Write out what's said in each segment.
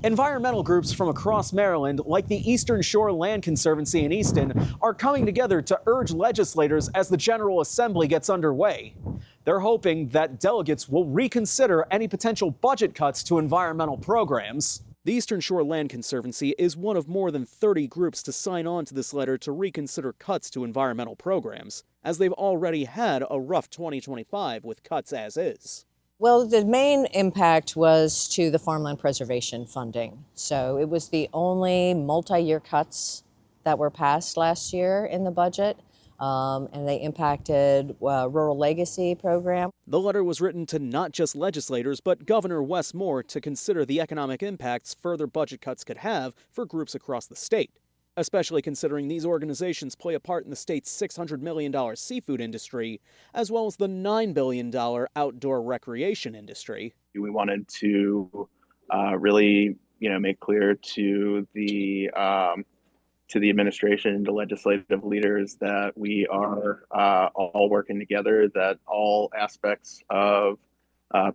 Environmental groups from across Maryland, like the Eastern Shore Land Conservancy in Easton, are coming together to urge legislators as the General Assembly gets underway. They're hoping that delegates will reconsider any potential budget cuts to environmental programs. The Eastern Shore Land Conservancy is one of more than 30 groups to sign on to this letter to reconsider cuts to environmental programs, as they've already had a rough 2025 with cuts as is. Well, the main impact was to the farmland preservation funding. So it was the only multi-year cuts that were passed last year in the budget, and they impacted Rural Legacy program. The letter was written to not just legislators, but Governor Wes Moore to consider the economic impacts further budget cuts could have for groups across the state, especially considering these organizations play a part in the state's $600 million seafood industry, as well as the $9 billion outdoor recreation industry. We wanted to really, make clear to the administration and the legislative leaders that we are all working together, that all aspects of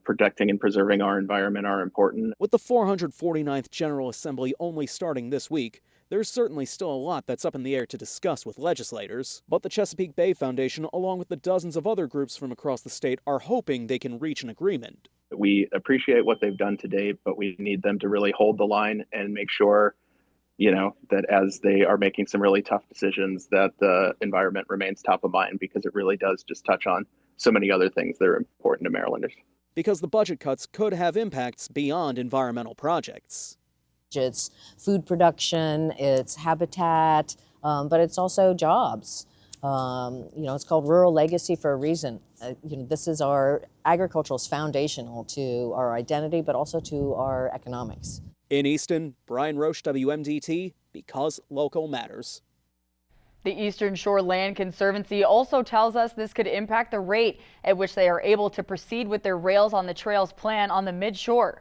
protecting and preserving our environment are important. With the 449th General Assembly only starting this week, there's certainly still a lot that's up in the air to discuss with legislators, but the Chesapeake Bay Foundation, along with the dozens of other groups from across the state, are hoping they can reach an agreement. We appreciate what they've done to date, but we need them to really hold the line and make sure, that as they are making some really tough decisions, that the environment remains top of mind, because it really does just touch on so many other things that are important to Marylanders. Because the budget cuts could have impacts beyond environmental projects. It's food production, it's habitat, but it's also jobs. It's called Rural Legacy for a reason. This is our agricultural is foundational to our identity, but also to our economics. In Easton, Brian Roche, WMDT, because local matters. The Eastern Shore Land Conservancy also tells us this could impact the rate at which they are able to proceed with their Rails on the Trails plan on the Midshore.